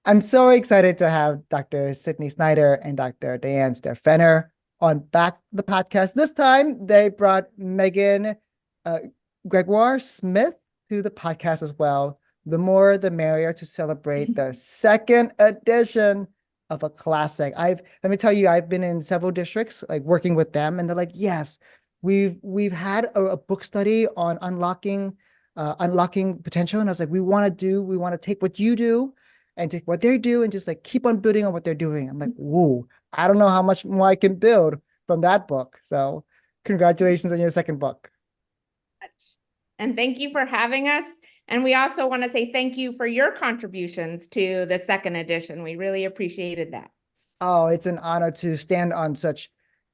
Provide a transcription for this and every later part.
I'm so excited to have Dr. Sydney Snyder and Dr. Diane Stefener on back the podcast. This time they brought Megan uh, Gregoire Smith to the podcast as well. The more the merrier to celebrate the second edition of a classic. Let me tell you, I've been in several districts like working with them, and they're like, yes, we've had a book study on unlocking potential. And I was like, we want to take what you do and take what they do and just like keep on building on what they're doing. I'm like, whoa, I don't know how much more I can build from that book. So congratulations on your second book. And thank you for having us. And we also want to say thank you for your contributions to the second edition. We really appreciated that. Oh, it's an honor to stand on such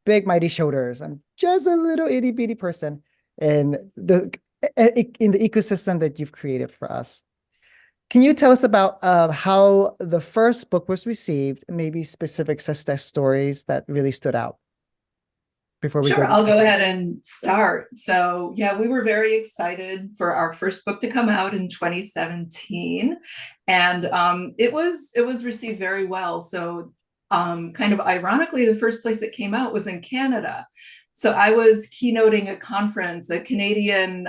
big, mighty shoulders. I'm just a little itty bitty person in the ecosystem that you've created for us. Can you tell us about how the first book was received, maybe specific success stories that really stood out before we go Sure, to I'll go ahead and start. So, yeah, we were very excited for our first book to come out in 2017, and it was received very well. So, kind of ironically, the first place it came out was in Canada. So I was keynoting a conference, a Canadian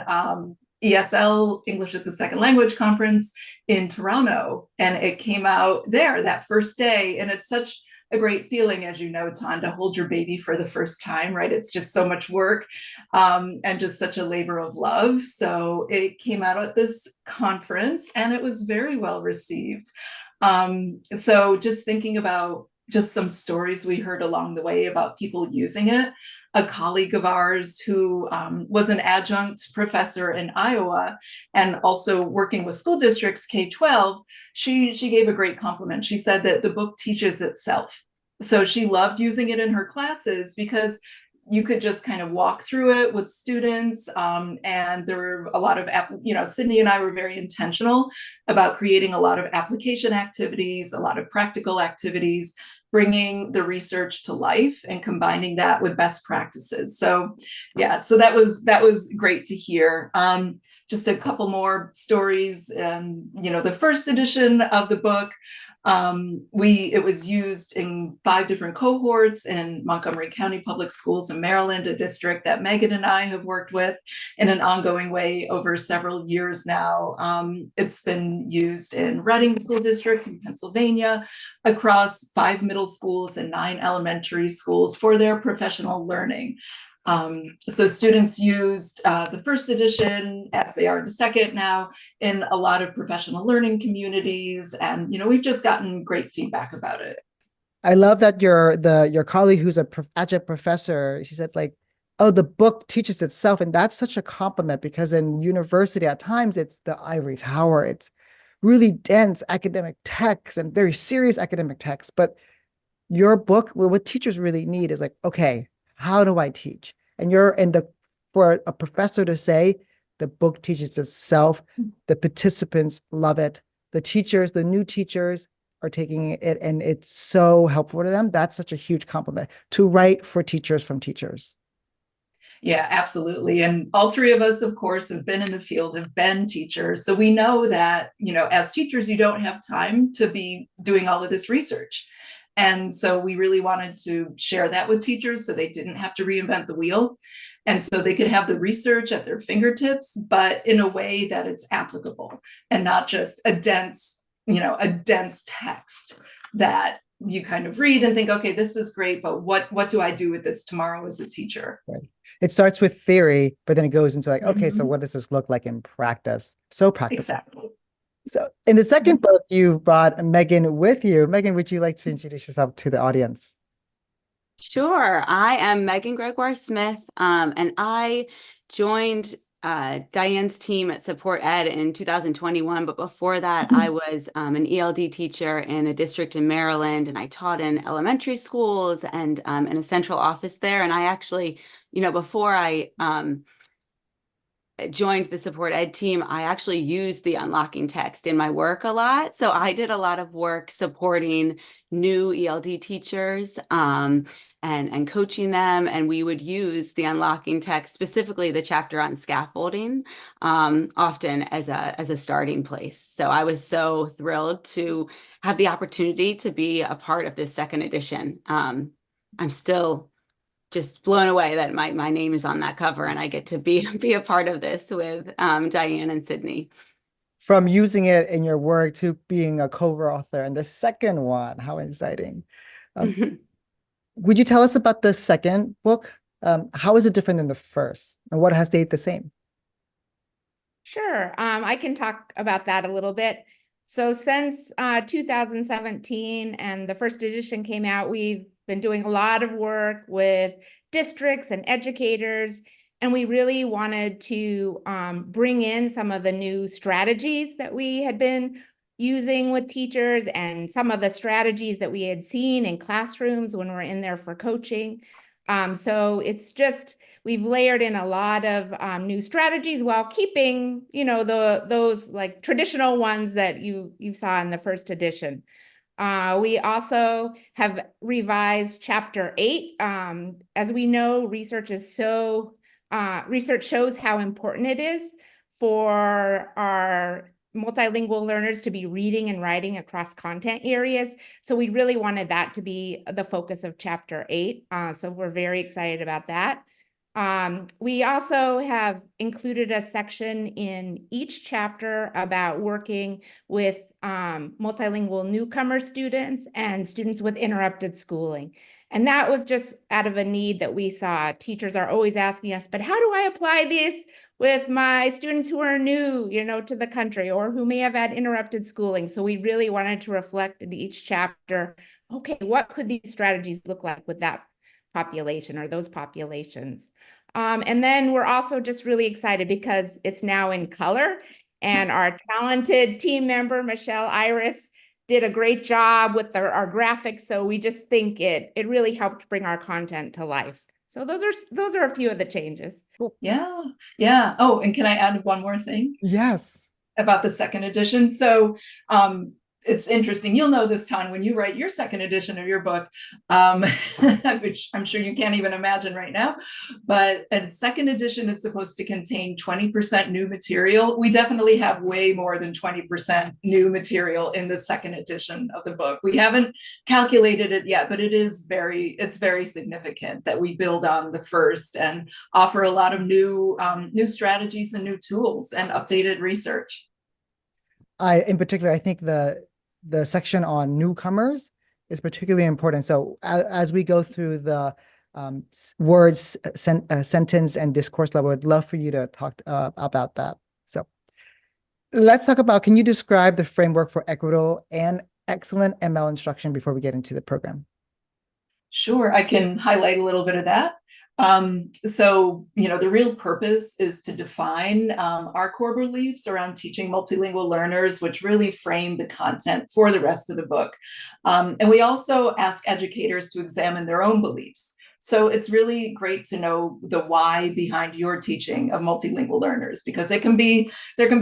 ESL, English as a Second Language conference in Toronto, and it came out there that first day, and it's such a great feeling, as you know, Ton, to hold your baby for the first time, right? It's just so much work and just such a labor of love. So it came out at this conference and it was very well received. So just thinking about just some stories we heard along the way about people using it. A colleague of ours who was an adjunct professor in Iowa and also working with school districts K-12, she gave a great compliment. She said that the book teaches itself. So she loved using it in her classes because you could just kind of walk through it with students. And there were a lot of, Sydney and I were very intentional about creating a lot of application activities, a lot of practical activities, bringing the research to life and combining that with best practices. So yeah, so that was great to hear. Just a couple more stories. The first edition of the book, it was used in 5 different cohorts in Montgomery County Public Schools in Maryland, a district that Megan and I have worked with in an ongoing way over several years now. It's been used in Reading school districts in Pennsylvania, across 5 middle schools and 9 elementary schools for their professional learning. So students used the first edition, as they are the second now, in a lot of professional learning communities, and we've just gotten great feedback about it. I love that your colleague who's a adjunct professor, she said like, oh, the book teaches itself. And that's such a compliment because in university at times it's the ivory tower. It's really dense academic texts and very serious academic texts. But your book, well, what teachers really need is like, okay, how do I teach? And for a professor to say the book teaches itself, the participants love it. The new teachers are taking it and it's so helpful to them. That's such a huge compliment to write for teachers from teachers. Yeah, absolutely. And all 3 of us, of course, have been in the field, have been teachers. So we know that, as teachers, you don't have time to be doing all of this research. And so we really wanted to share that with teachers so they didn't have to reinvent the wheel. And so they could have the research at their fingertips, but in a way that it's applicable and not just a dense text that you kind of read and think, okay, this is great, but what do I do with this tomorrow as a teacher? Right. It starts with theory, but then it goes into like, okay, so what does this look like in practice? So practical. Exactly. So in the second book, you brought Megan with you. Megan, would you like to introduce yourself to the audience? Sure. I am Megan Gregoire Smith, and I joined Diane's team at Support Ed in 2021. But before that, I was an ELD teacher in a district in Maryland, and I taught in elementary schools and in a central office there. And I actually, before I joined the support ed team, I actually used the unlocking text in my work a lot. So I did a lot of work supporting new ELD teachers and coaching them. And we would use the unlocking text, specifically the chapter on scaffolding, often as a starting place. So I was so thrilled to have the opportunity to be a part of this second edition. I'm still just blown away that my name is on that cover and I get to be a part of this with Diane and Sydney. From using it in your work to being a co-author and the second one, how exciting. Would you tell us about the second book? How is it different than the first, and what has stayed the same? Sure. I can talk about that a little bit. So since 2017 and the first edition came out, we've been doing a lot of work with districts and educators, and we really wanted to bring in some of the new strategies that we had been using with teachers and some of the strategies that we had seen in classrooms when we're in there for coaching. So it's just, we've layered in a lot of new strategies while keeping, those like traditional ones that you saw in the first edition. We also have revised chapter 8. As we know, research shows how important it is for our multilingual learners to be reading and writing across content areas. So we really wanted that to be the focus of chapter 8. So we're very excited about that. We also have included a section in each chapter about working with multilingual newcomer students and students with interrupted schooling. And that was just out of a need that we saw. Teachers are always asking us, but how do I apply this with my students who are new, to the country or who may have had interrupted schooling? So we really wanted to reflect in each chapter, okay, what could these strategies look like with that population or those populations? And then we're also just really excited because it's now in color, and our talented team member, Michelle Iris, did a great job with our graphics. So we just think it really helped bring our content to life. So those are a few of the changes. Yeah. Yeah. Oh, and can I add one more thing? Yes. About the second edition? So it's interesting. You'll know this, Ton, when you write your second edition of your book, which I'm sure you can't even imagine right now. But a second edition is supposed to contain 20% new material. We definitely have way more than 20% new material in the second edition of the book. We haven't calculated it yet, but it's very significant that we build on the first and offer a lot of new strategies and new tools and updated research. In particular, I think the section on newcomers is particularly important. So as we go through the words, sentence, and discourse level, I'd love for you to talk about that. So let's talk about, can you describe the framework for equitable and excellent ML instruction before we get into the program? Sure, I can highlight a little bit of that. So, the real purpose is to define our core beliefs around teaching multilingual learners, which really frame the content for the rest of the book. And we also ask educators to examine their own beliefs. So it's really great to know the why behind your teaching of multilingual learners, because there can be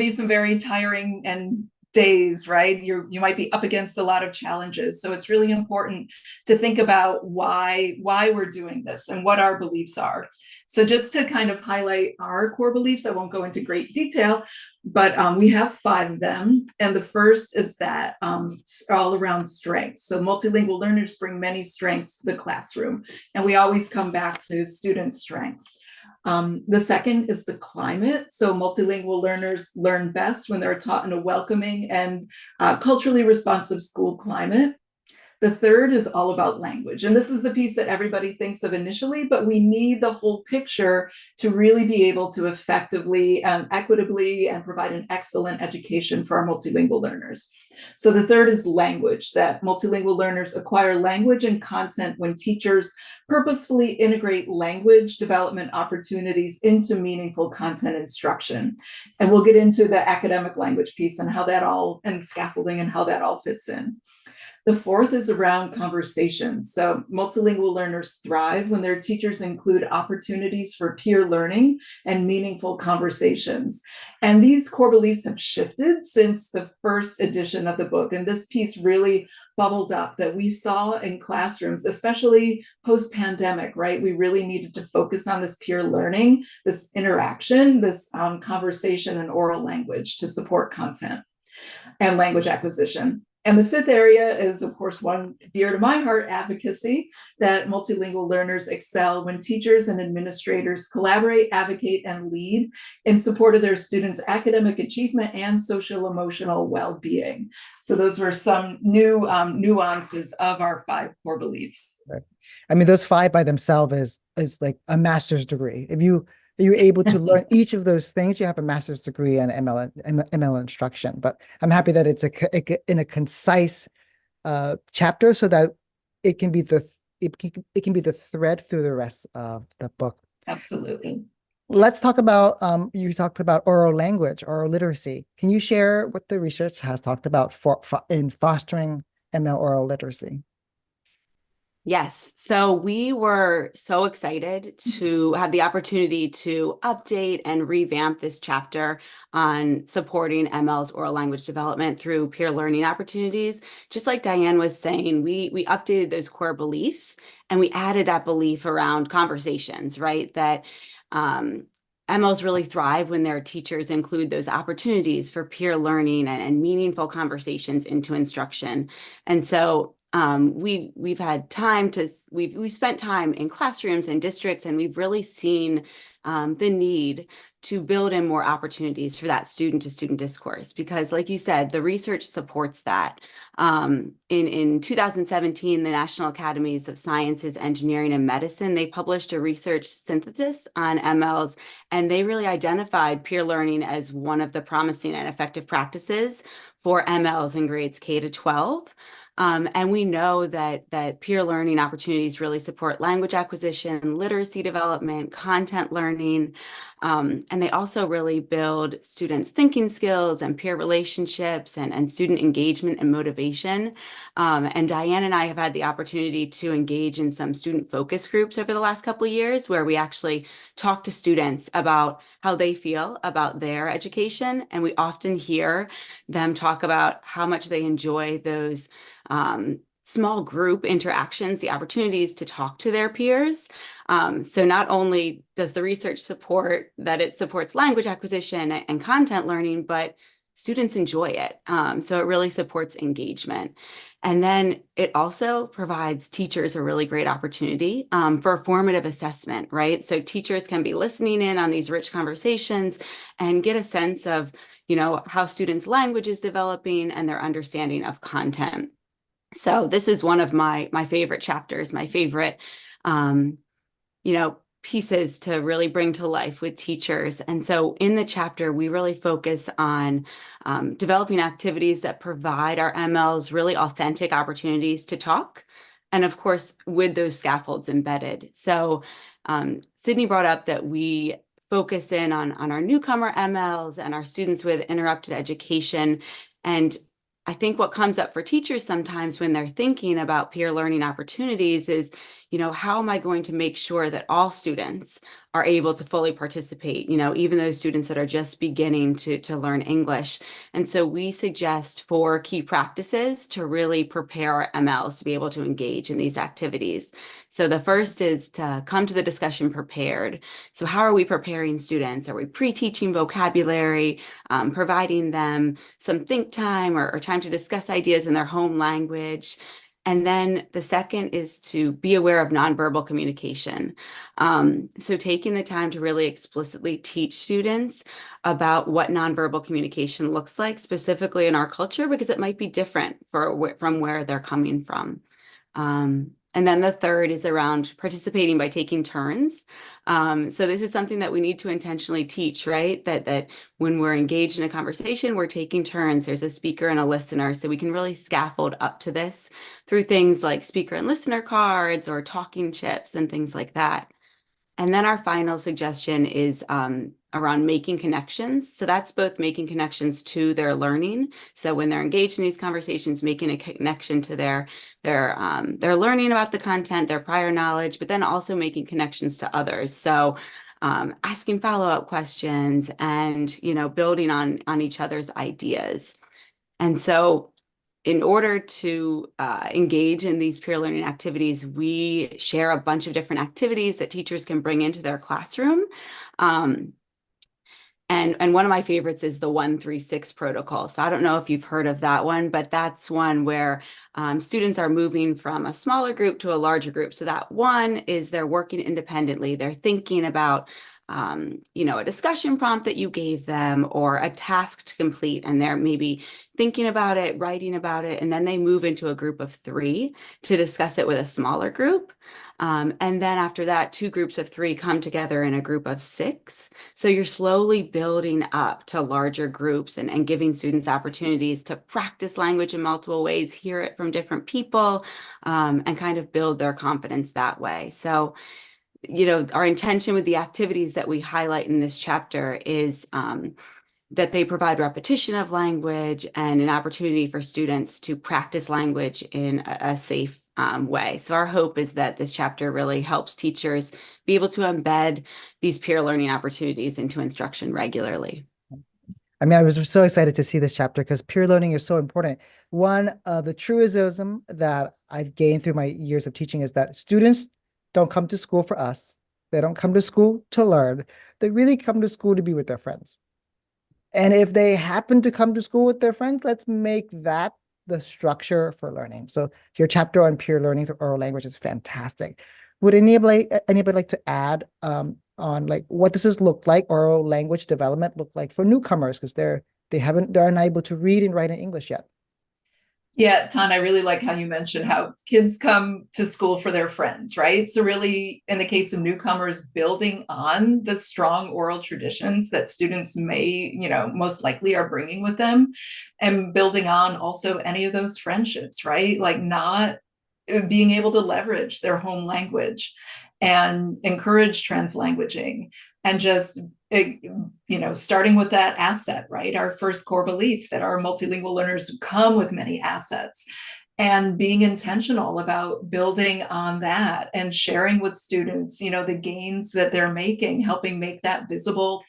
some very tiring and days, right? You might be up against a lot of challenges. So it's really important to think about why we're doing this and what our beliefs are. So just to kind of highlight our core beliefs, I won't go into great detail, but we have 5 of them. And the first is that all around strengths. So multilingual learners bring many strengths to the classroom, and we always come back to student strengths. The second is the climate. So multilingual learners learn best when they're taught in a welcoming and culturally responsive school climate. The third is all about language. And this is the piece that everybody thinks of initially, but we need the whole picture to really be able to effectively and equitably and provide an excellent education for our multilingual learners. So the third is language, that multilingual learners acquire language and content when teachers purposefully integrate language development opportunities into meaningful content instruction. And we'll get into the academic language piece and how that all, and scaffolding and how that all fits in. The fourth is around conversations. So multilingual learners thrive when their teachers include opportunities for peer learning and meaningful conversations. And these core beliefs have shifted since the first edition of the book. And this piece really bubbled up that we saw in classrooms, especially post-pandemic, right? We really needed to focus on this peer learning, this interaction, this conversation and oral language to support content and language acquisition. And the fifth area is, of course, one dear to my heart, advocacy, that multilingual learners excel when teachers and administrators collaborate, advocate, and lead in support of their students' academic achievement and social emotional well-being. So those were some new nuances of our 5 core beliefs. Right. I mean, those 5 by themselves is like a master's degree. If you're able to learn each of those things, you have a master's degree in ML instruction. But I'm happy that it's in a concise chapter, so that it can be it can be the thread through the rest of the book. Absolutely. Let's talk about you talked about oral language, oral literacy. Can you share what the research has talked about in fostering ML oral literacy? Yes. So we were so excited to have the opportunity to update and revamp this chapter on supporting ML's oral language development through peer learning opportunities. Just like Diane was saying, we updated those core beliefs and we added that belief around conversations, right? That MLs really thrive when their teachers include those opportunities for peer learning and meaningful conversations into instruction. And so we've had time we've spent time in classrooms and districts, and we've really seen the need to build in more opportunities for that student-to-student discourse, because like you said, the research supports that. In 2017, the National Academies of Sciences, Engineering, and Medicine, they published a research synthesis on MLs, and they really identified peer learning as one of the promising and effective practices for MLs in grades K to 12. And we know that peer learning opportunities really support language acquisition, literacy development, content learning, and they also really build students' thinking skills and peer relationships and student engagement and motivation. And Diane and I have had the opportunity to engage in some student focus groups over the last couple of years, where we actually talk to students about how they feel about their education. And we often hear them talk about how much they enjoy those small group interactions, the opportunities to talk to their peers. So not only does the research support that it supports language acquisition and content learning, but students enjoy it. So it really supports engagement. And then it also provides teachers a really great opportunity for formative assessment, right? So teachers can be listening in on these rich conversations and get a sense of, how students' language is developing and their understanding of content. So this is one of my favorite chapters, my favorite, pieces to really bring to life with teachers. And so in the chapter, we really focus on developing activities that provide our MLs really authentic opportunities to talk. And of course, with those scaffolds embedded. So Sydney brought up that we focus in on our newcomer MLs and our students with interrupted education. And I think what comes up for teachers sometimes when they're thinking about peer learning opportunities is, how am I going to make sure that all students are able to fully participate, even those students that are just beginning to learn English. And so we suggest 4 key practices to really prepare our MLs to be able to engage in these activities. So the first is to come to the discussion prepared. So how are we preparing students? Are we pre-teaching vocabulary, providing them some think time or time to discuss ideas in their home language? And then the second is to be aware of nonverbal communication. So taking the time to really explicitly teach students about what nonverbal communication looks like, specifically in our culture, because it might be different from where they're coming from. And then the third is around participating by taking turns. So this is something that we need to intentionally teach, right? That when we're engaged in a conversation, we're taking turns. There's a speaker and a listener. So we can really scaffold up to this through things like speaker and listener cards or talking chips and things like that. And then our final suggestion is around making connections. So that's both making connections to their learning. So when they're engaged in these conversations, making a connection to their learning about the content, their prior knowledge, but then also making connections to others. So asking follow-up questions and, building on each other's ideas. And so in order to engage in these peer learning activities, we share a bunch of different activities that teachers can bring into their classroom. And one of my favorites is the 1-3-6 protocol. So I don't know if you've heard of that one, but that's one where students are moving from a smaller group to a larger group. So that one is they're working independently. They're thinking about a discussion prompt that you gave them or a task to complete, and they're maybe thinking about it, writing about it, and then they move into a group of 3 to discuss it with a smaller group. And then after that, 2 groups of 3 come together in a group of 6. So you're slowly building up to larger groups and giving students opportunities to practice language in multiple ways, hear it from different people, and kind of build their confidence that way. So our intention with the activities that we highlight in this chapter is that they provide repetition of language and an opportunity for students to practice language in a safe way. So our hope is that this chapter really helps teachers be able to embed these peer learning opportunities into instruction regularly. I mean, I was so excited to see this chapter because peer learning is so important. One of the truism that I've gained through my years of teaching is that students don't come to school for us. They don't come to school to learn. They really come to school to be with their friends. And if they happen to come to school with their friends, let's make that the structure for learning. So your chapter on peer learning through oral language is fantastic. Would anybody like to add on like what does this look like, oral language development look like for newcomers because they're unable to read and write in English yet? Yeah, Tan, I really like how you mentioned how kids come to school for their friends, right? So really, in the case of newcomers, building on the strong oral traditions that students may, most likely are bringing with them, and building on also any of those friendships, right? Like not being able to leverage their home language and encourage translanguaging and just starting with that asset, right? Our first core belief that our multilingual learners come with many assets, and being intentional about building on that and sharing with students, the gains that they're making, helping make that visible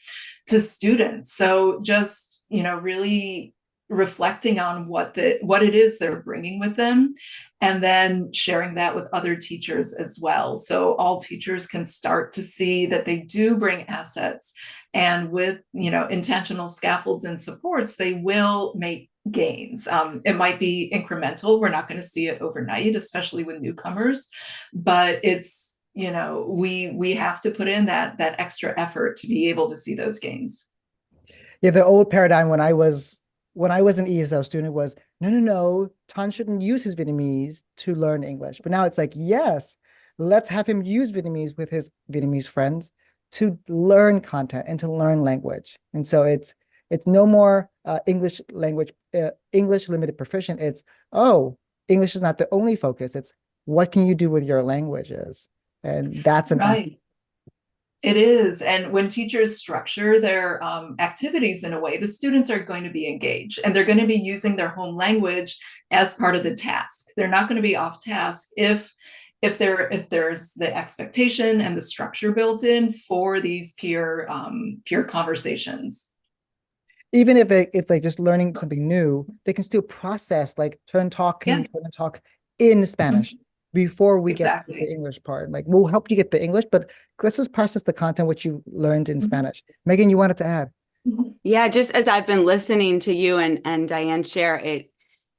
to students. So just, really reflecting on what it is they're bringing with them, and then sharing that with other teachers as well. So all teachers can start to see that they do bring assets, and with, intentional scaffolds and supports, they will make gains. It might be incremental. We're not going to see it overnight, especially with newcomers, but it's, we have to put in that extra effort to be able to see those gains. Yeah, the old paradigm when I was an ESL student was no, Tan shouldn't use his Vietnamese to learn English. But now it's like, yes, let's have him use Vietnamese with his Vietnamese friends to learn content and to learn language. And so it's no more English limited proficient. It's, English is not the only focus. It's what can you do with your languages? And that's an right. It is. And when teachers structure their activities in a way, the students are going to be engaged and they're going to be using their home language as part of the task. They're not going to be off task if there's the expectation and the structure built in for these peer conversations. Even if they're just learning something new, they can still process like turn talk in Spanish before we get to the English part. Like we'll help you get the English, but let's just process the content which you learned in Spanish. Megan, you wanted to add? Yeah, just as I've been listening to you and Diane share, it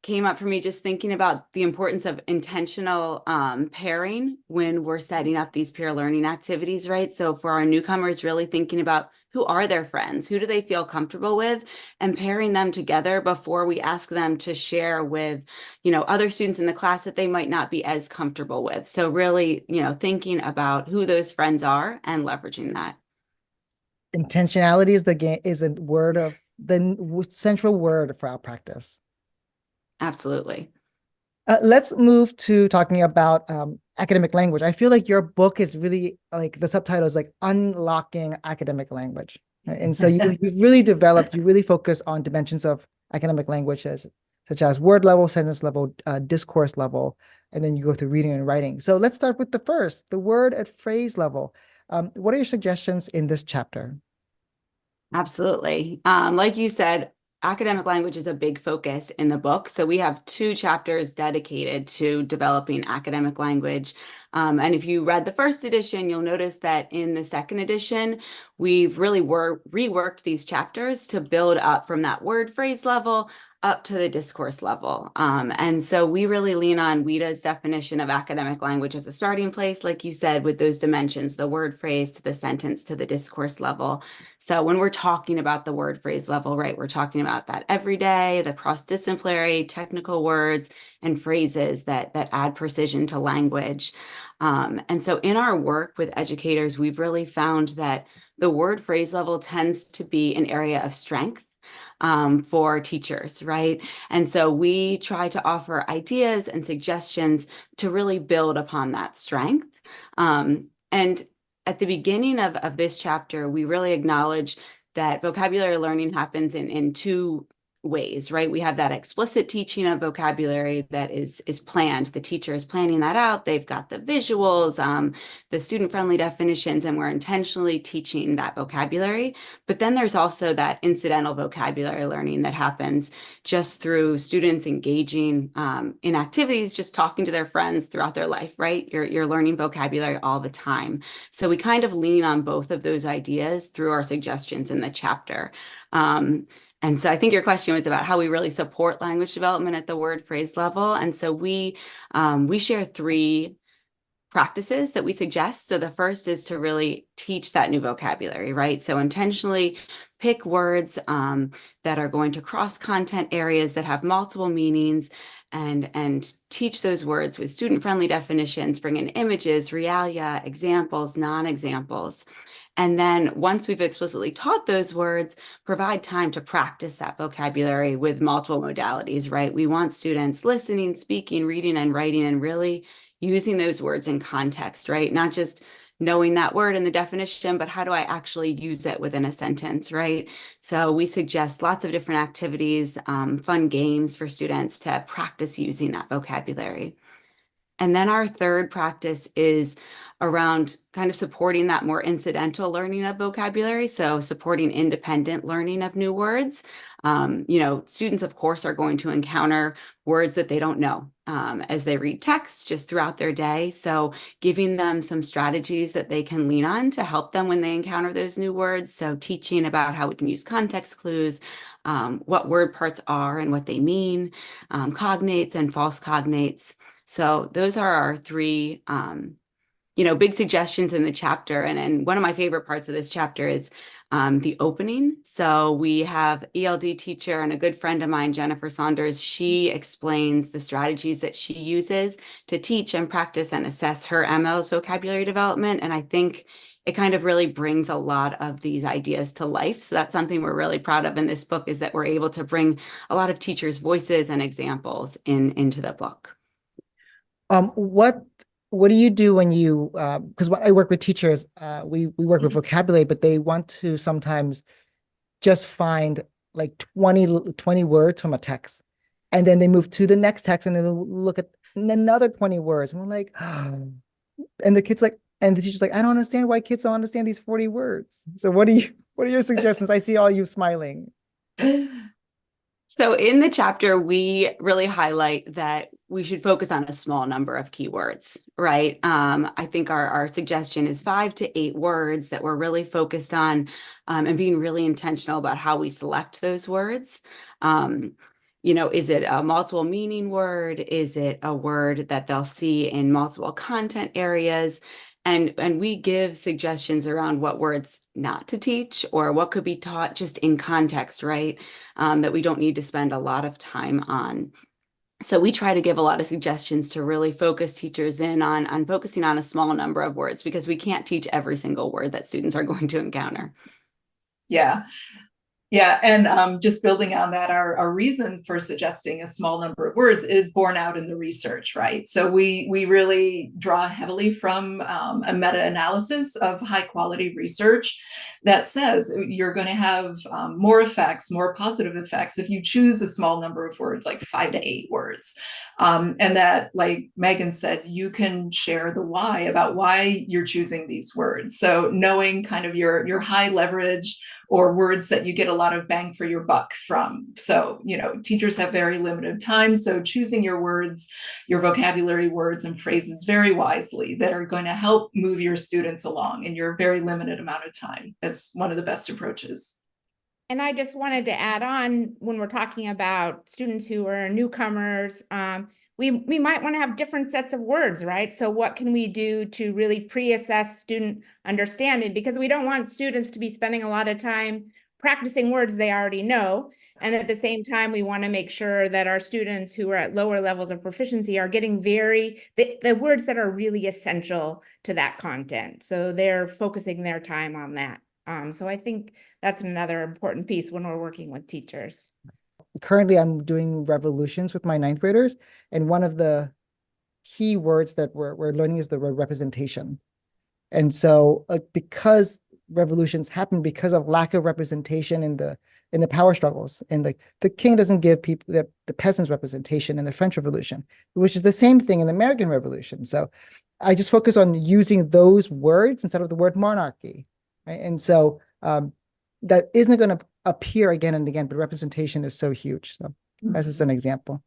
came up for me just thinking about the importance of intentional pairing when we're setting up these peer learning activities, right? So for our newcomers, really thinking about who are their friends, who do they feel comfortable with, and pairing them together before we ask them to share with, other students in the class that they might not be as comfortable with. So really, thinking about who those friends are and leveraging that. Intentionality is the central word for our practice. Absolutely. Let's move to talking about academic language. I feel like your book is really like the subtitle is like unlocking academic language. Right? And so you've really developed, you really focus on dimensions of academic languages, such as word level, sentence level, discourse level, and then you go through reading and writing. So let's start with the first, the word and phrase level. What are your suggestions in this chapter? Absolutely. Like you said, academic language is a big focus in the book. So we have 2 chapters dedicated to developing academic language. And if you read the first edition, you'll notice that in the second edition, we've really reworked these chapters to build up from that word phrase level up to the discourse level. And so we really lean on WIDA's definition of academic language as a starting place, like you said, with those dimensions, the word phrase to the sentence to the discourse level. So when we're talking about the word phrase level, right, we're talking about that everyday, the cross-disciplinary, technical words and phrases that add precision to language. And so in our work with educators, we've really found that the word phrase level tends to be an area of strength for teachers, right? And so we try to offer ideas and suggestions to really build upon that strength. And at the beginning of this chapter, we really acknowledge that vocabulary learning happens in 2 ways, right? We have that explicit teaching of vocabulary that is planned. The teacher is planning that out. They've got the visuals, the student-friendly definitions, and we're intentionally teaching that vocabulary. But then there's also that incidental vocabulary learning that happens just through students engaging in activities, just talking to their friends throughout their life, right? You're learning vocabulary all the time. So we kind of lean on both of those ideas through our suggestions in the chapter. And so I think your question was about how we really support language development at the word phrase level. And so we share 3 practices that we suggest. So the first is to really teach that new vocabulary, right? So intentionally pick words that are going to cross content areas that have multiple meanings and teach those words with student-friendly definitions, bring in images, realia, examples, non-examples. And then once we've explicitly taught those words, provide time to practice that vocabulary with multiple modalities, right? We want students listening, speaking, reading, and writing, and really using those words in context, right? Not just knowing that word and the definition, but how do I actually use it within a sentence, right? So we suggest lots of different activities, fun games for students to practice using that vocabulary. And then our third practice is around kind of supporting that more incidental learning of vocabulary. So supporting independent learning of new words. Students, of course, are going to encounter words that they don't know as they read text just throughout their day. So giving them some strategies that they can lean on to help them when they encounter those new words. So teaching about how we can use context clues, what word parts are and what they mean, cognates and false cognates. So those are our 3, big suggestions in the chapter. And one of my favorite parts of this chapter is the opening. So we have ELD teacher and a good friend of mine, Jennifer Saunders. She explains the strategies that she uses to teach and practice and assess her ML's vocabulary development. And I think it kind of really brings a lot of these ideas to life. So that's something we're really proud of in this book, is that we're able to bring a lot of teachers' voices and examples into the book. What do you do when you because when I work with teachers, we work with vocabulary, but they want to sometimes just find like 20 words from a text, and then they move to the next text and then they'll look at another 20 words, and we're like, and the kids like, and the teacher's like, I don't understand why kids don't understand these 40 words. So what are your suggestions? I see all you smiling. So in the chapter, we really highlight that we should focus on a small number of keywords, right? I think our suggestion is 5 to 8 words that we're really focused on, and being really intentional about how we select those words. Is it a multiple meaning word? Is it a word that they'll see in multiple content areas? And we give suggestions around what words not to teach or what could be taught just in context, right? That we don't need to spend a lot of time on. So we try to give a lot of suggestions to really focus teachers in on focusing on a small number of words, because we can't teach every single word that students are going to encounter. Yeah. Yeah, and just building on that, our reason for suggesting a small number of words is borne out in the research, right? So we really draw heavily from a meta-analysis of high-quality research that says you're going to have more effects, more positive effects if you choose a small number of words, like 5 to 8 words. And that, like Megan said, you can share the why about why you're choosing these words. So knowing kind of your high leverage or words that you get a lot of bang for your buck from. So, teachers have very limited time. So choosing your words, your vocabulary words and phrases very wisely that are going to help move your students along in your very limited amount of time. That's one of the best approaches. And I just wanted to add on, when we're talking about students who are newcomers, we might want to have different sets of words, right? So what can we do to really pre-assess student understanding? Because we don't want students to be spending a lot of time practicing words they already know. And at the same time, we want to make sure that our students who are at lower levels of proficiency are getting the words that are really essential to that content. So they're focusing their time on that. So I think that's another important piece when we're working with teachers. Currently, I'm doing revolutions with my 9th graders, and one of the key words that we're learning is the word representation. And so, because revolutions happen because of lack of representation in the power struggles, and the king doesn't give people the peasants representation in the French Revolution, which is the same thing in the American Revolution. So, I just focus on using those words instead of the word monarchy, right? And so that isn't going to appear again and again, but representation is so huge. So that's just an example.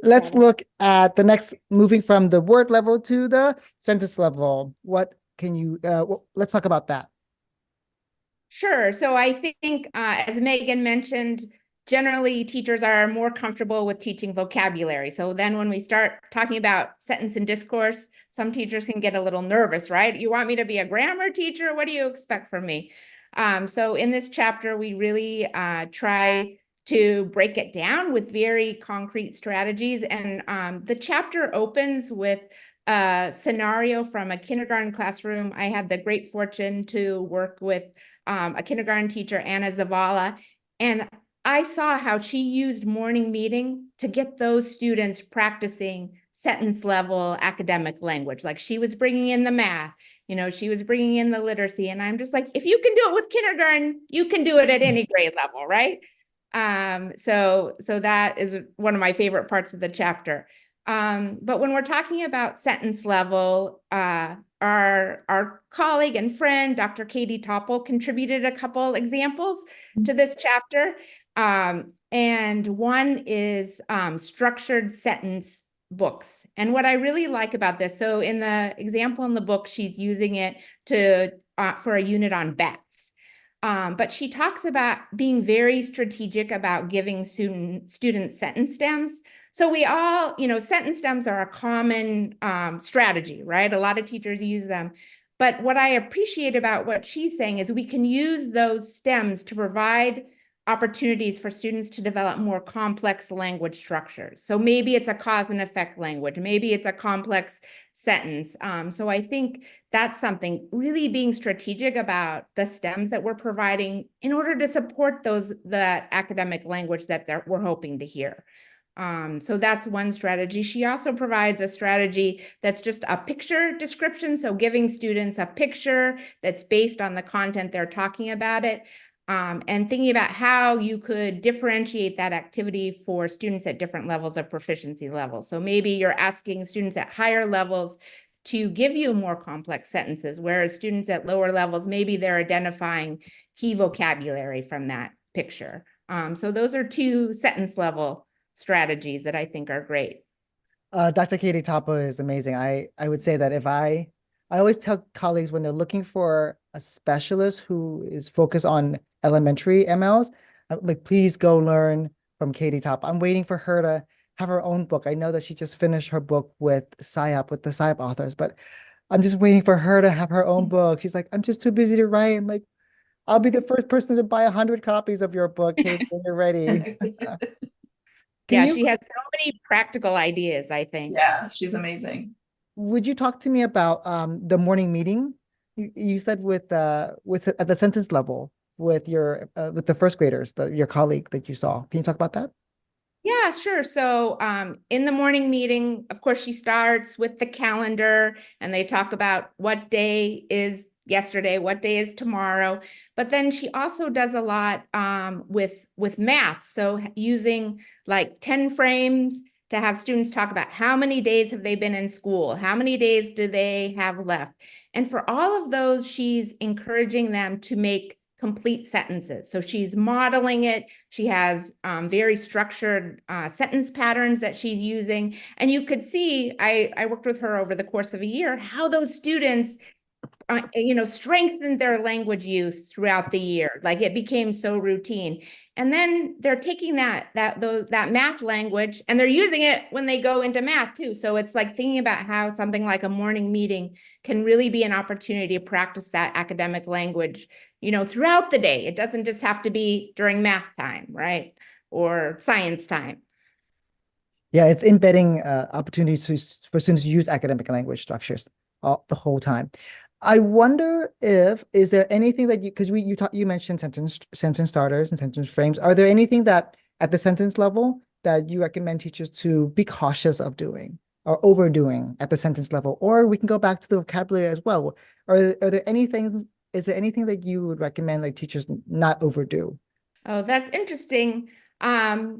Let's look at the next, moving from the word level to the sentence level. What can you, let's talk about that. Sure. So I think, as Megan mentioned, generally teachers are more comfortable with teaching vocabulary. So then when we start talking about sentence and discourse, some teachers can get a little nervous, right? You want me to be a grammar teacher? What do you expect from me? So in this chapter, we really try to break it down with very concrete strategies. And the chapter opens with a scenario from a kindergarten classroom. I had the great fortune to work with a kindergarten teacher, Anna Zavala, and I saw how she used morning meeting to get those students practicing sentence level academic language. Like, she was bringing in the math, she was bringing in the literacy. And I'm just like, if you can do it with kindergarten, you can do it at any grade level, right? So that is one of my favorite parts of the chapter. But when we're talking about sentence level, our colleague and friend, Dr. Katie Topple, contributed a couple examples to this chapter. And one is structured sentence books. And what I really like about this, so in the example in the book, she's using it for a unit on bats. But she talks about being very strategic about giving student sentence stems. So we all, sentence stems are a common strategy, right? A lot of teachers use them. But what I appreciate about what she's saying is we can use those stems to provide opportunities for students to develop more complex language structures. So maybe it's a cause and effect language, maybe it's a complex sentence. So I think that's something, really being strategic about the stems that we're providing in order to support the academic language that we're hoping to hear. So that's one strategy. She also provides a strategy that's just a picture description. So giving students a picture that's based on the content they're talking about it. And thinking about how you could differentiate that activity for students at different levels of proficiency levels. So maybe you're asking students at higher levels to give you more complex sentences, whereas students at lower levels, maybe they're identifying key vocabulary from that picture. So those are 2 sentence level strategies that I think are great. Dr. Katie Topple is amazing. I would say that if I always tell colleagues when they're looking for a specialist who is focused on elementary MLs, I'm like, please go learn from Katie Topple. I'm waiting for her to have her own book. I know that she just finished her book with the SciOp authors, but I'm just waiting for her to have her own book. She's like, I'm just too busy to write. I'm like, I'll be the first person to buy 100 copies of your book, Katie, when you're ready. She has so many practical ideas, I think. Yeah, she's amazing. Would you talk to me about the morning meeting? You said with at the sentence level, with your with the first graders, your colleague that you saw. Can you talk about that? Yeah, sure. So in the morning meeting, of course, she starts with the calendar and they talk about what day is yesterday, what day is tomorrow. But then she also does a lot with math. So using like 10 frames to have students talk about how many days have they been in school? How many days do they have left? And for all of those, she's encouraging them to make complete sentences. So she's modeling it. She has very structured sentence patterns that she's using. And you could see, I worked with her over the course of a year, how those students strengthened their language use throughout the year. Like it became so routine. And then they're taking that math language and they're using it when they go into math too. So it's like thinking about how something like a morning meeting can really be an opportunity to practice that academic language, throughout the day. It doesn't just have to be during math time, right? Or science time. Yeah, it's embedding opportunities for students to use academic language structures the whole time. I wonder if is there anything that because you mentioned sentence starters and sentence frames. Are there anything that at the sentence level that you recommend teachers to be cautious of doing or overdoing at the sentence level? Or we can go back to the vocabulary as well. Are there anything? Is there anything that you would recommend like teachers not overdo? Oh, that's interesting. I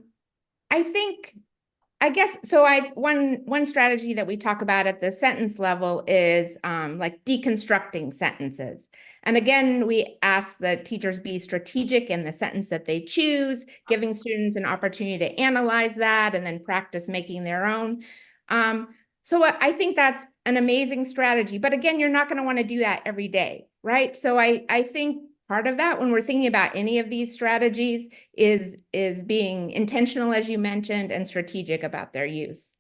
guess so. One strategy that we talk about at the sentence level is like deconstructing sentences. And again, we ask the teachers be strategic in the sentence that they choose, giving students an opportunity to analyze that and then practice making their own. So I think that's an amazing strategy. But again, you're not going to want to do that every day, right? So I think part of that when we're thinking about any of these strategies is being intentional, as you mentioned, and strategic about their use.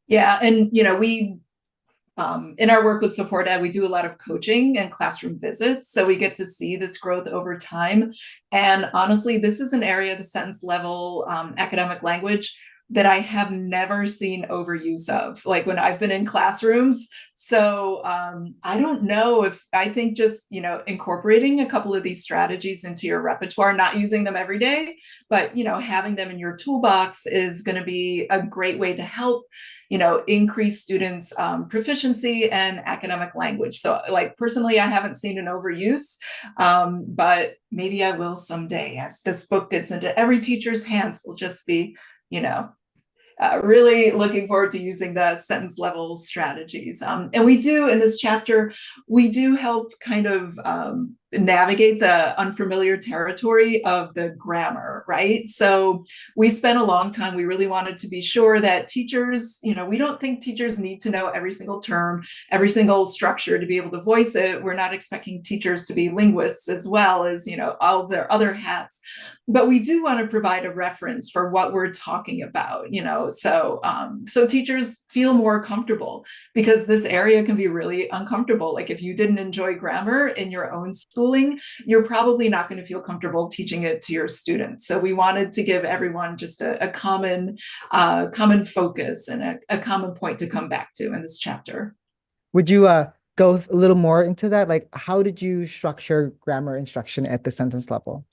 Yeah, and we in our work with support ed, we do a lot of coaching and classroom visits, so we get to see this growth over time. And honestly, this is an area, the sentence level academic language, that I have never seen overuse of, like when I've been in classrooms. So I don't know if I think just, incorporating a couple of these strategies into your repertoire, not using them every day, but, having them in your toolbox is going to be a great way to help, increase students' proficiency and academic language. So like personally, I haven't seen an overuse, but maybe I will someday as this book gets into every teacher's hands. They'll just be really looking forward to using the sentence level strategies. And we do in this chapter, we do help kind of navigate the unfamiliar territory of the grammar, right? So we spent a long time, we really wanted to be sure that teachers, we don't think teachers need to know every single term, every single structure to be able to voice it. We're not expecting teachers to be linguists as well as, all their other hats. But we do want to provide a reference for what we're talking about, so teachers feel more comfortable, because this area can be really uncomfortable. Like if you didn't enjoy grammar in your own schooling, you're probably not going to feel comfortable teaching it to your students. So we wanted to give everyone just a common focus and a common point to come back to in this chapter. Would you go a little more into that? Like, how did you structure grammar instruction at the sentence level?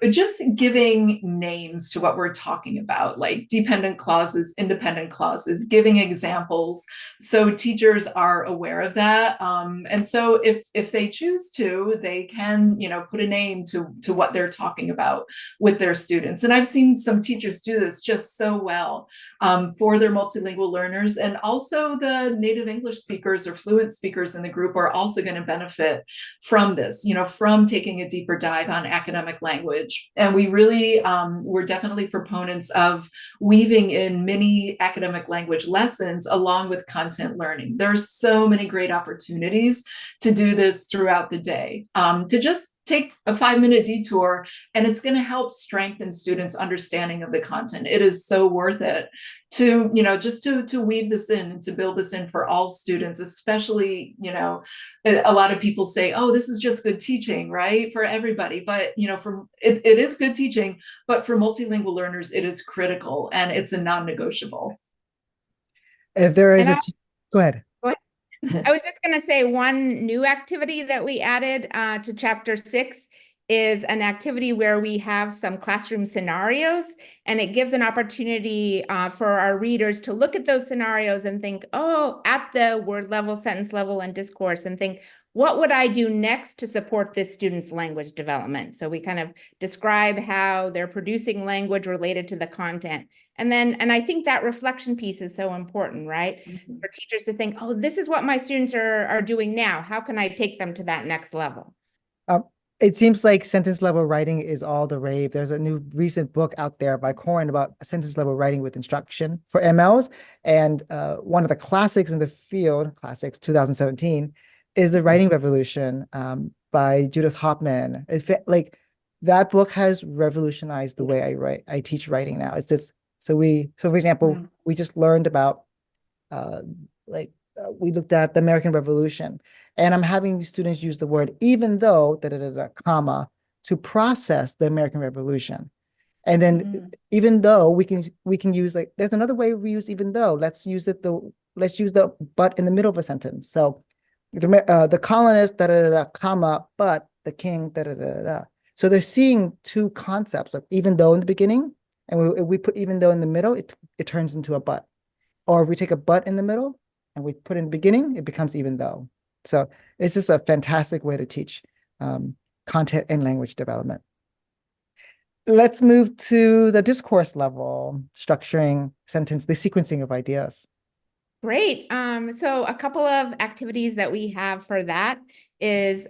Just giving names to what we're talking about, like dependent clauses, independent clauses, giving examples, so teachers are aware of that. And so if they choose to, they can, put a name to what they're talking about with their students. And I've seen some teachers do this just so well for their multilingual learners, and also the native English speakers or fluent speakers in the group are also going to benefit from this, from taking a deeper dive on academic language. And we really we're definitely proponents of weaving in mini academic language lessons along with content learning. There's so many great opportunities to do this throughout the day, to just take a 5-minute detour, and it's going to help strengthen students' understanding of the content. It is so worth it to, just to weave this in, to build this in for all students, especially, a lot of people say, oh, this is just good teaching, right? For everybody. But, it is good teaching, but for multilingual learners, it is critical and it's a non-negotiable. If there is And go ahead. I was just going to say one new activity that we added to chapter 6 is an activity where we have some classroom scenarios, and it gives an opportunity for our readers to look at those scenarios and think, oh, at the word level, sentence level, and discourse, and think, what would I do next to support this student's language development? So we kind of describe how they're producing language related to the content. And I think that reflection piece is so important, right? Mhm. For teachers to think, oh, this is what my students are doing now. How can I take them to that next level? It seems like sentence level writing is all the rave. There's a new recent book out there by Corin about sentence level writing with instruction for MLs. And one of the classics in the field, classics 2017, is The Writing Revolution by Judith Hoffman. Like that book has revolutionized the way I write. I teach writing now. So for example, Wow. we just learned about uh, we looked at the American Revolution, and I'm having students use the word even though, comma, to process the American Revolution. And then even though we can use like there's another way we use even though. Let's use the but in the middle of a sentence. So the colonists, comma, but the king, So they're seeing two concepts of even though in the beginning, and we put even though in the middle, it turns into a but. Or if we take a but in the middle and we put in the beginning, it becomes even though. So it's just a fantastic way to teach content and language development. Let's move to the discourse level, structuring sentence, the sequencing of ideas. Great. So a couple of activities that we have for that is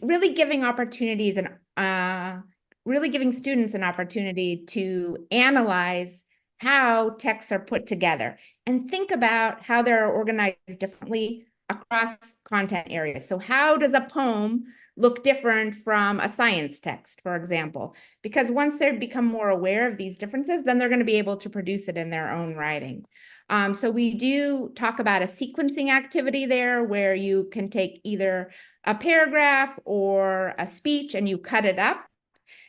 really giving opportunities and really giving students an opportunity to analyze how texts are put together and think about how they're organized differently across content areas. So how does a poem look different from a science text, for example? Because once they become more aware of these differences, then they're going to be able to produce it in their own writing. So we do talk about a sequencing activity there where you can take either a paragraph or a speech and you cut it up.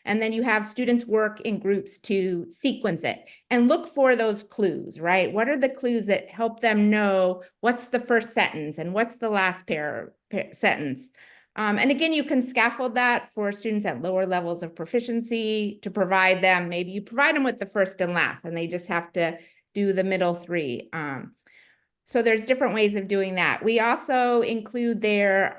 And then you have students work in groups to sequence it and look for those clues, right? What are the clues that help them know what's the first sentence and what's the last sentence? And again, you can scaffold that for students at lower levels of proficiency to provide them, maybe you provide them with the first and last, and they just have to do the middle three. So there's different ways of doing that. We also include there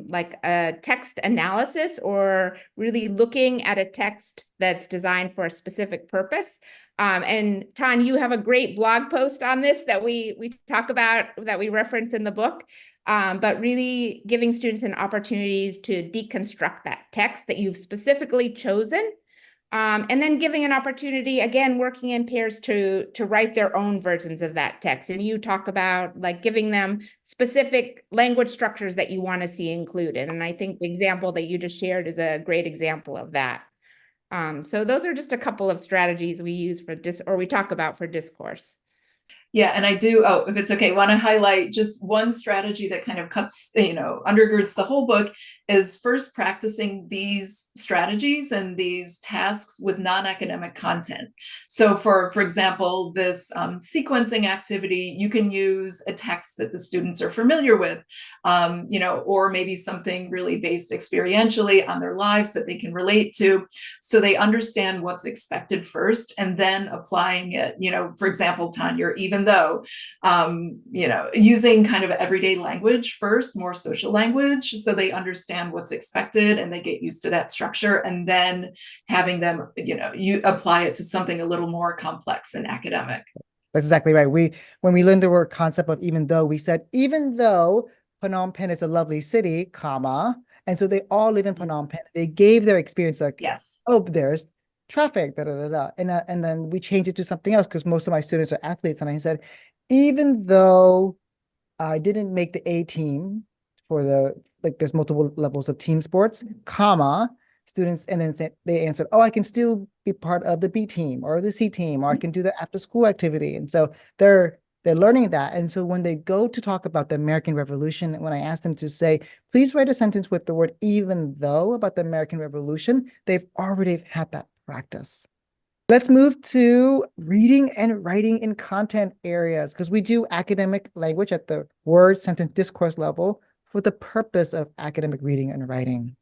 like a text analysis or really looking at a text that's designed for a specific purpose. And Tan, you have a great blog post on this that we talk about, that we reference in the book. But really giving students an opportunity to deconstruct that text that you've specifically chosen. And then giving an opportunity, again, working in pairs to write their own versions of that text. And you talk about like giving them specific language structures that you want to see included. And I think the example that you just shared is a great example of that. So those are just a couple of strategies we use for we talk about for discourse. Yeah, and I do, if it's okay, want to highlight just one strategy that kind of undergirds the whole book is first practicing these strategies and these tasks with non-academic content. So for example, this sequencing activity, you can use a text that the students are familiar with, or maybe something really based experientially on their lives that they can relate to, so they understand what's expected first, and then applying it, for example, Tanya, even though, using kind of everyday language first, more social language, so they understand what's expected and they get used to that structure, and then having them, you apply it to something a little more complex and academic. That's exactly right. When we learned the word concept of even though, we said, even though Phnom Penh is a lovely city, comma, and so they all live in Phnom Penh. They gave their experience like, Yes. oh, there's traffic, and then we changed it to something else because most of my students are athletes, and I said, even though I didn't make the A team for there's multiple levels of team sports, comma, students, and then they answered, oh, I can still be part of the B team or the C team, or I can do the after school activity. And so they're learning that. And so when they go to talk about the American Revolution, when I ask them to say, please write a sentence with the word even though about the American Revolution, they've already had that practice. Let's move to reading and writing in content areas, because we do academic language at the word, sentence, discourse level for the purpose of academic reading and writing.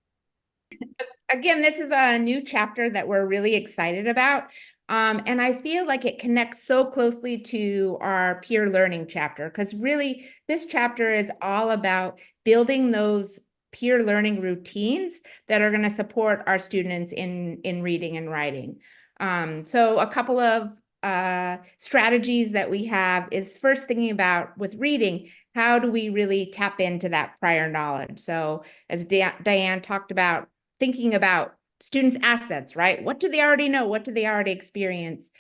Again, this is a new chapter that we're really excited about. And I feel like it connects so closely to our peer learning chapter, because really this chapter is all about building those peer learning routines that are going to support our students in reading and writing. So a couple of strategies that we have is first thinking about with reading, how do we really tap into that prior knowledge? So as Diane talked about, thinking about students' assets, right? What do they already know? What do they already experience?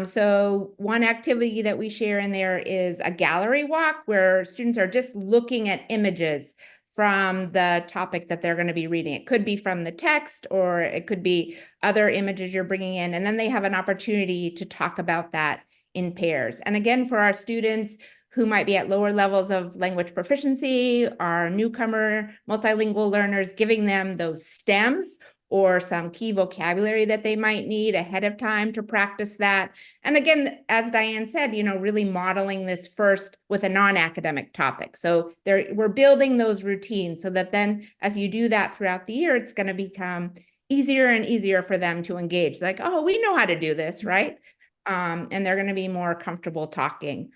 So one activity that we share in there is a gallery walk where students are just looking at images from the topic that they're going to be reading. It could be from the text, or it could be other images you're bringing in. And then they have an opportunity to talk about that in pairs. And again, for our students who might be at lower levels of language proficiency, our newcomer multilingual learners, giving them those stems or some key vocabulary that they might need ahead of time to practice that. And again, as Diane said, really modeling this first with a non-academic topic. So we're building those routines so that then as you do that throughout the year, it's going to become easier and easier for them to engage. Like, oh, we know how to do this, right? And they're going to be more comfortable talking.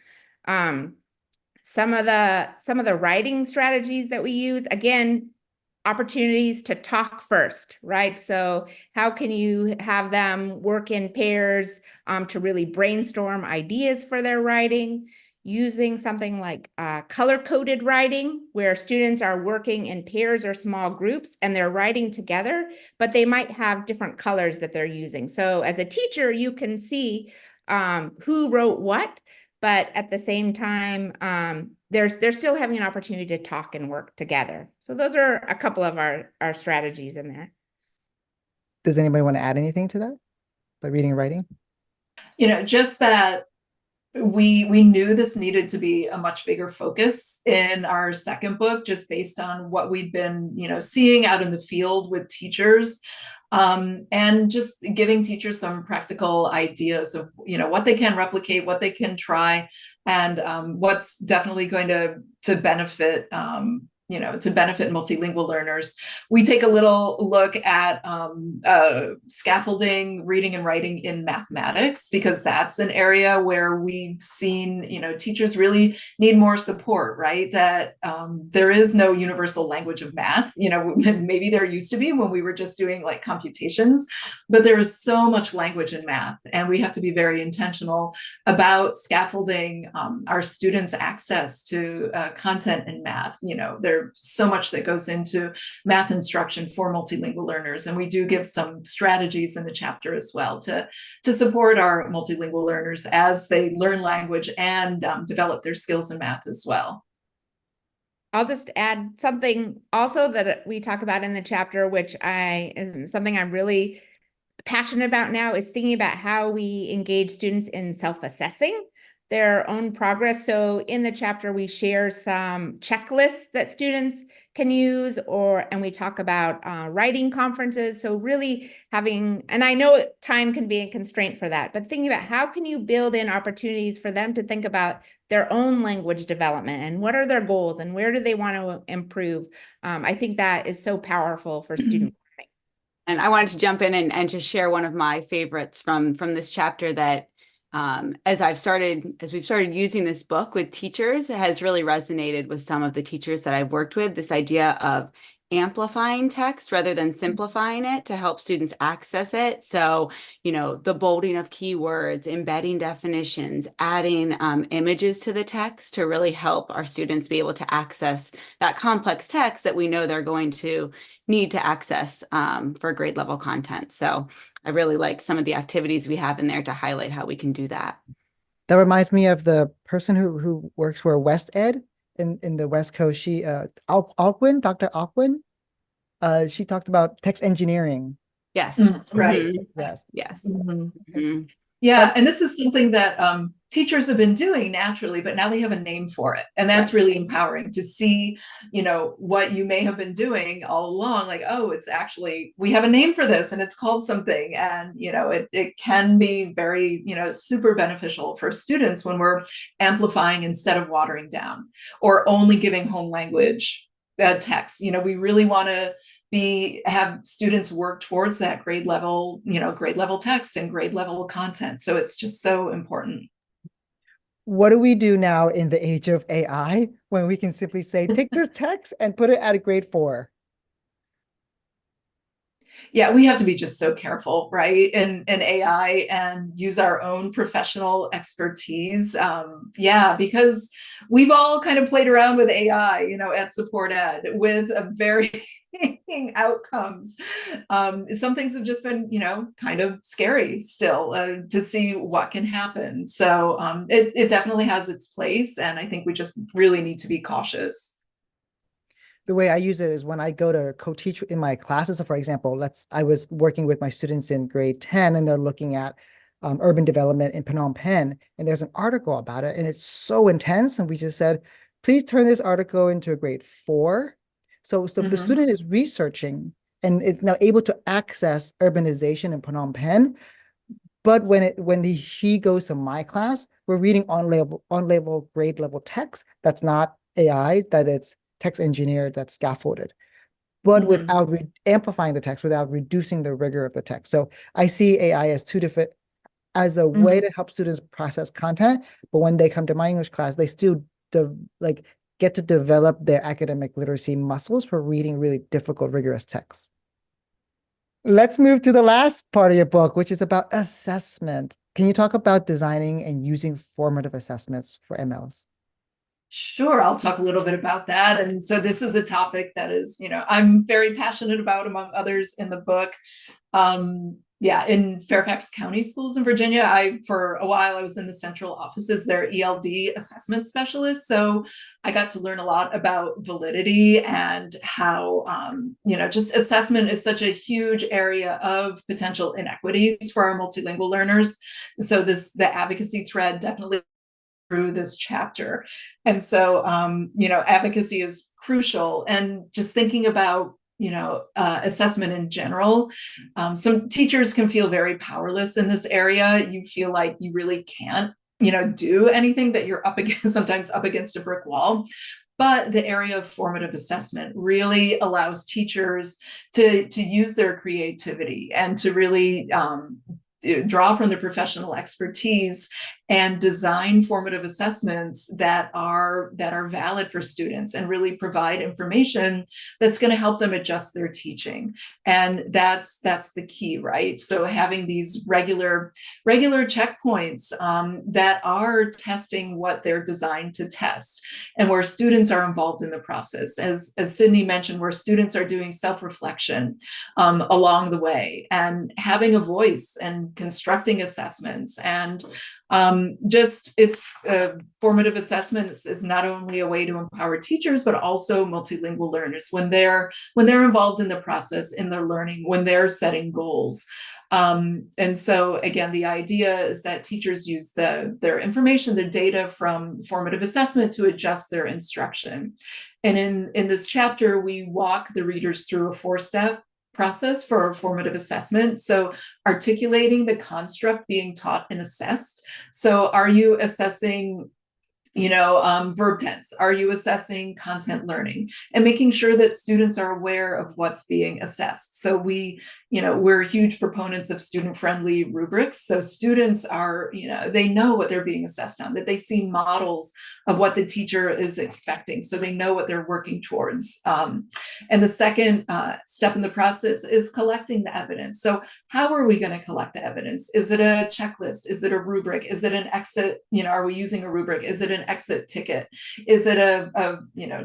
Some of the writing strategies that we use, again, opportunities to talk first, right? So how can you have them work in pairs to really brainstorm ideas for their writing, using something like color-coded writing, where students are working in pairs or small groups and they're writing together, but they might have different colors that they're using. So as a teacher, you can see who wrote what, but at the same time, they're still having an opportunity to talk and work together. So those are a couple of our strategies in there. Does anybody want to add anything to that by reading and writing? Just that we knew this needed to be a much bigger focus in our second book, just based on what we'd been, seeing out in the field with teachers. And just giving teachers some practical ideas of, what they can replicate, what they can try, and what's definitely going to benefit, to benefit multilingual learners. We take a little look at scaffolding, reading and writing in mathematics, because that's an area where we've seen, teachers really need more support, right? That there is no universal language of math. Maybe there used to be when we were just doing like computations, but there is so much language in math, and we have to be very intentional about scaffolding our students' access to content in math. There's so much that goes into math instruction for multilingual learners, and we do give some strategies in the chapter as well to support our multilingual learners as they learn language and develop their skills in math as well. I'll just add something also that we talk about in the chapter, which something I'm really passionate about now, is thinking about how we engage students in self-assessing their own progress. So in the chapter, we share some checklists that students can use, and we talk about writing conferences. So really having, and I know time can be a constraint for that, but thinking about how can you build in opportunities for them to think about their own language development and what are their goals and where do they want to improve. I think that is so powerful for students. And I wanted to jump in and just share one of my favorites from this chapter that as we've started using this book with teachers, it has really resonated with some of the teachers that I've worked with, this idea of amplifying text rather than simplifying it to help students access it. So, the bolding of keywords, embedding definitions, adding images to the text to really help our students be able to access that complex text that we know they're going to need to access for grade level content. So I really like some of the activities we have in there to highlight how we can do that. That reminds me of the person who works for West Ed in the West Coast. She Alquin, Dr. Alquin. She talked about text engineering. Yes. Right. Yes. Yes. Mhm. Mhm. Yeah, and this is something that teachers have been doing naturally, but now they have a name for it. And that's really empowering to see, what you may have been doing all along, like, oh, it's actually, we have a name for this and it's called something. And, it can be very, super beneficial for students when we're amplifying instead of watering down or only giving home language text. We really want to have students work towards that grade level text and grade level content. So it's just so important. What do we do now in the age of AI when we can simply say, take this text and put it at a grade 4? Yeah, we have to be just so careful, right? In AI and use our own professional expertise. Because we've all kind of played around with AI, at Support Ed with a very outcomes. Some things have just been, kind of scary still to see what can happen. So it definitely has its place. And I think we just really need to be cautious. The way I use it is when I go to co-teach in my classes. So for example, I was working with my students in grade 10 and they're looking at urban development in Phnom Penh, and there's an article about it and it's so intense. And we just said, please turn this article into a grade 4. So the student is researching and it's now able to access urbanization in Phnom Penh. But when he goes to my class, we're reading on-level grade level text that's not AI, that it's text engineered, that's scaffolded, but without amplifying the text, without reducing the rigor of the text. So I see AI as as a way to help students process content, but when they come to my English class, they still get to develop their academic literacy muscles for reading really difficult, rigorous texts. Let's move to the last part of your book, which is about assessment. Can you talk about designing and using formative assessments for MLs? Sure, I'll talk a little bit about that. And so this is a topic that is, I'm very passionate about, among others in the book. In Fairfax County schools in Virginia, for a while, I was in the central offices, their ELD assessment specialist. So I got to learn a lot about validity and how, just assessment is such a huge area of potential inequities for our multilingual learners. So the advocacy thread definitely through this chapter. And so, advocacy is crucial. And just thinking about, assessment in general, some teachers can feel very powerless in this area. You feel like you really can't, do anything, that you're sometimes up against a brick wall. But the area of formative assessment really allows teachers to use their creativity and to really draw from their professional expertise and design formative assessments that are valid for students and really provide information that's going to help them adjust their teaching. And that's the key, right? So having these regular checkpoints that are testing what they're designed to test, and where students are involved in the process, as Sydney mentioned, where students are doing self-reflection along the way and having a voice and constructing assessments. And formative assessments is not only a way to empower teachers, but also multilingual learners when they're involved in the process, in their learning, when they're setting goals. And so again, the idea is that teachers use their information, their data from formative assessment to adjust their instruction. And in this chapter, we walk the readers through a 4-step process for formative assessment. So articulating the construct being taught and assessed. So are you assessing verb tense? Are you assessing content learning? And making sure that students are aware of what's being assessed. So we're huge proponents of student-friendly rubrics. So students are, they know what they're being assessed on, that they see models of what the teacher is expecting. So they know what they're working towards. And the second step in the process is collecting the evidence. So how are we going to collect the evidence? Is it a checklist? Is it a rubric? Is it an exit? Are we using a rubric? Is it an exit ticket? Is it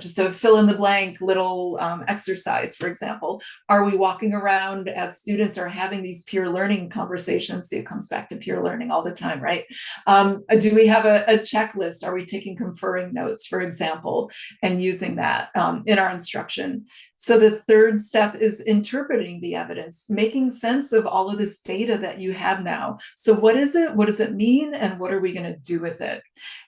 just a fill in the blank little exercise, for example? Are we walking around as students are having these peer learning conversations. See, it comes back to peer learning all the time, right? Do we have a checklist? Are we taking conferring notes, for example, and using that in our instruction? So the third step is interpreting the evidence, making sense of all of this data that you have now. So what is it? What does it mean? And what are we going to do with it?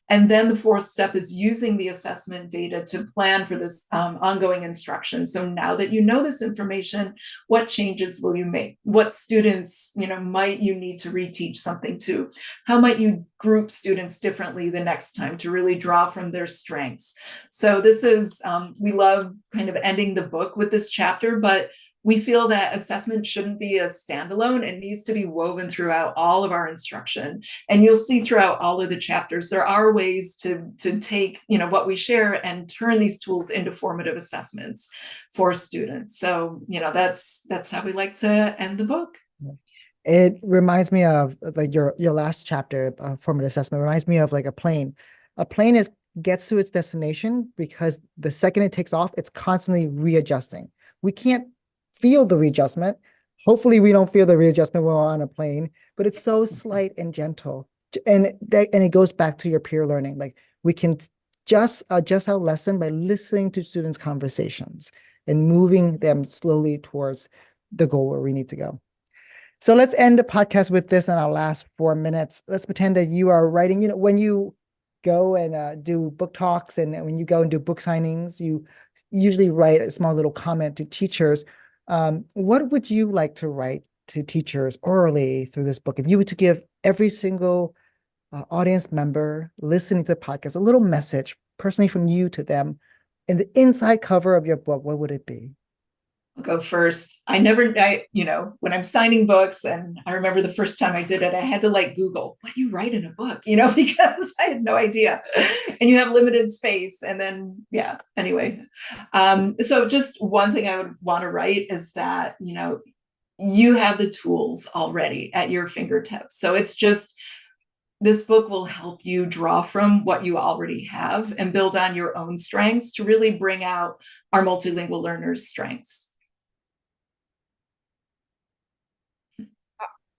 And then the fourth step is using the assessment data to plan for this ongoing instruction. So now that you know this information, what changes will you make? What students, might you need to reteach something to? How might you group students differently the next time to really draw from their strengths? So this is, we love kind of ending the book with this chapter, but we feel that assessment shouldn't be a standalone. It needs to be woven throughout all of our instruction. And you'll see throughout all of the chapters, there are ways to take, what we share and turn these tools into formative assessments for students. So, that's how we like to end the book. It reminds me of like your last chapter, formative assessment, reminds me of like a plane. A plane gets to its destination because the second it takes off, it's constantly readjusting. We can't feel the readjustment. Hopefully we don't feel the readjustment when we're on a plane, but it's so slight and gentle. And it goes back to your peer learning. Like we can just adjust our lesson by listening to students' conversations and moving them slowly towards the goal where we need to go. So let's end the podcast with this in our last 4 minutes. Let's pretend that you are writing, when you go and do book talks and when you go and do book signings, you usually write a small little comment to teachers. What would you like to write to teachers orally through this book? If you were to give every single audience member listening to the podcast a little message personally from you to them in the inside cover of your book, what would it be? I'll go first. When I'm signing books, and I remember the first time I did it, I had to Google, what do you write in a book? Because I had no idea. And you have limited space. And then, anyway. So just one thing I would want to write is that, you have the tools already at your fingertips. So it's just, this book will help you draw from what you already have and build on your own strengths to really bring out our multilingual learners' strengths.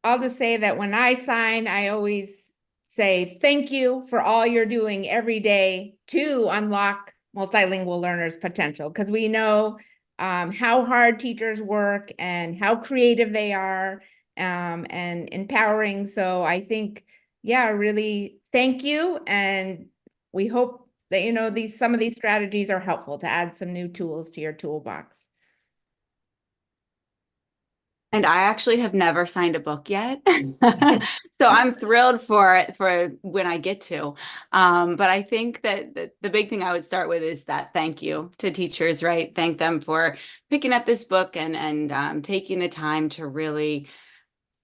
I'll just say that when I sign, I always say thank you for all you're doing every day to unlock multilingual learners' potential, because we know how hard teachers work and how creative they are and empowering. So I think, really thank you. And we hope that, some of these strategies are helpful to add some new tools to your toolbox. And I actually have never signed a book yet. So I'm thrilled for when I get to. But I think that the big thing I would start with is that thank you to teachers, right? Thank them for picking up this book and taking the time to really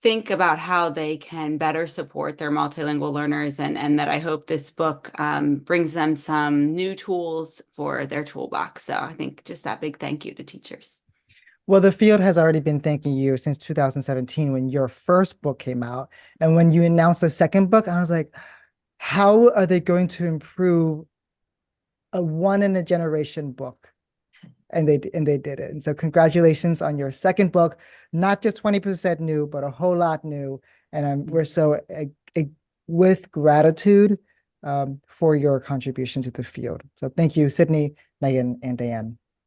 think about how they can better support their multilingual learners, and that I hope this book brings them some new tools for their toolbox. So I think just that big thank you to teachers. Well, the field has already been thanking you since 2017 when your first book came out. And when you announced the second book, I was like, how are they going to improve a one-in-a-generation book? And they did it. And so congratulations on your second book, not just 20% new, but a whole lot new. And we're so with gratitude for your contribution to the field. So thank you, Sydney, Megan, and Diane.